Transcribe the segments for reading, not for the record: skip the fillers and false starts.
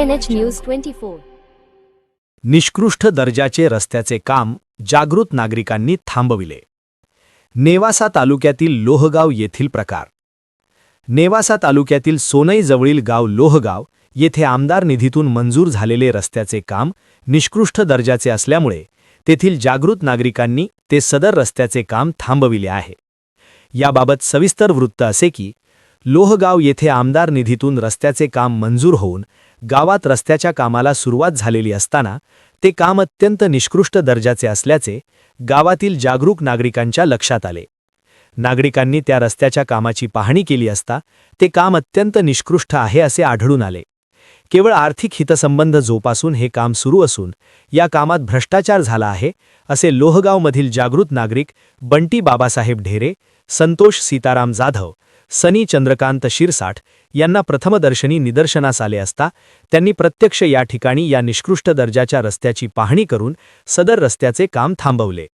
KNH News 24. निष्कृष्ट दर्जाचे रस्त्याचे काम जागृत नागरिकांनी थांबविले. नेवासा तालुक्यातील लोहगाव येथील प्रकार. नेवासा तालुक्यातील सोनई जवळील गाव लोहगाव येथे आमदार निधीतून मंजूर झालेले रस्त्याचे काम निष्कृष्ट दर्जाचे असल्यामुळे तेथील जागृत नागरिकांनी ते सदर रस्त्याचे काम थांबविले आहे. याबाबत सविस्तर वृत्त असे की लोहगाव येथे आमदार निधीतून रस्त्याचे काम मंजूर होऊन गावात रस्त्याच्या कामाला सुरुवात झालेली असताना ते काम अत्यंत निष्कृष्ट दर्जाचे असल्याचे गावातील जागरूक नागरिकांच्या लक्षात आले. नागरिकांनी त्या रस्त्याच्या कामाची पाहणी केली असता ते काम अत्यंत निष्कृष्ट आहे असे आढळून आले. केवळ आर्थिक हितसंबंध जोपासून हे काम सुरू असून या कामात भ्रष्टाचार झाला आहे असे लोहगावमधील जागृत नागरिक बंटी बाबासाहेब ढेरे, संतोष सीताराम जाधव, सनी चंद्रकांत शिरसाठ यांना प्रथमदर्शनी निदर्शनास आले असता त्यांनी प्रत्यक्ष या ठिकाणी या निष्कृष्ट दर्जाच्या रस्त्याची पाहणी करून सदर रस्त्याचे काम थांबवले.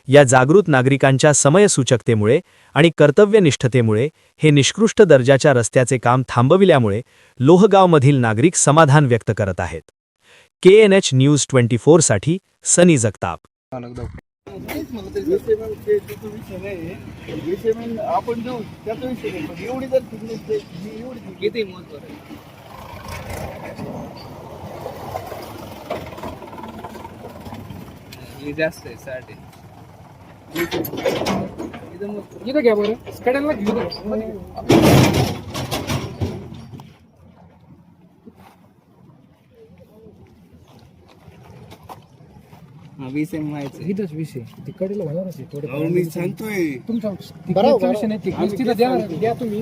या जागृत नागरिकांच्या समयसूचकतेमुळे आणि कर्तव्यनिष्ठतेमुळे हे निष्कृष्ट दर्जाच्या रस्त्याचे काम थांबविल्यामुळे लोहगावमधील नागरिक समाधान व्यक्त करत आहेत. KNH न्यूज 24 साठी सनी जगताप. आपण देऊ त्याचा विषय नाही, पण एवढी जर किती जास्त आहे 60 इथं घ्या बरं कड्याला घेऊ. इथंच विषय तिकडे मी सांगतोय तुमचा विषय नाही द्या तुम्ही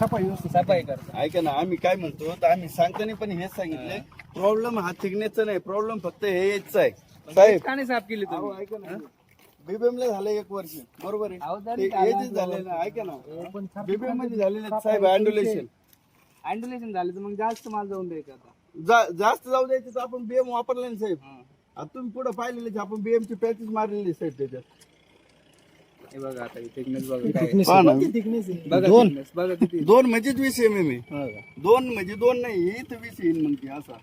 सफाई करता. ऐका ना, आम्ही काय म्हणतो तर आम्ही सांगताना पण हेच सांगितलंय, प्रॉब्लेम हा थिकनेसचा नाही, प्रॉब्लेम फक्त हेच आहे. साहेब काने साफ केली तुम्ही? ऐका ना, बीबीएमला झालं 1 वर्ष, बरोबर आहे, एजच झाले ना. ऐका ना, बीबीएम मध्ये झालेले साहेब अँड्युलेशन झाले तर मग जास्त माल जाऊन द्यायचं. आता जास्त जाऊ द्यायचं तर आपण बीएम वापरले ना साहेब. आता तुम्ही पुढे पाहिलेले आपण बीएम ची पॅचेस मारलेली साहेब त्याच्यात. हे बघा आता थिकनेस बघा, दोन म्हणजे 20 mm आहे. 2 म्हणजे 2 नाही, हे तर 20 येईल मग ती असा.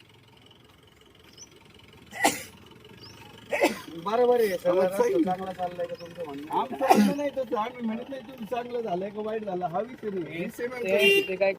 बरोबर आहे, चांगला चाललाय का तुमचं म्हणणं? आमचं नाही, तर आम्ही म्हणत नाही तुम्ही चांगलं झालंय का वाईट झालं हा विषय नाही.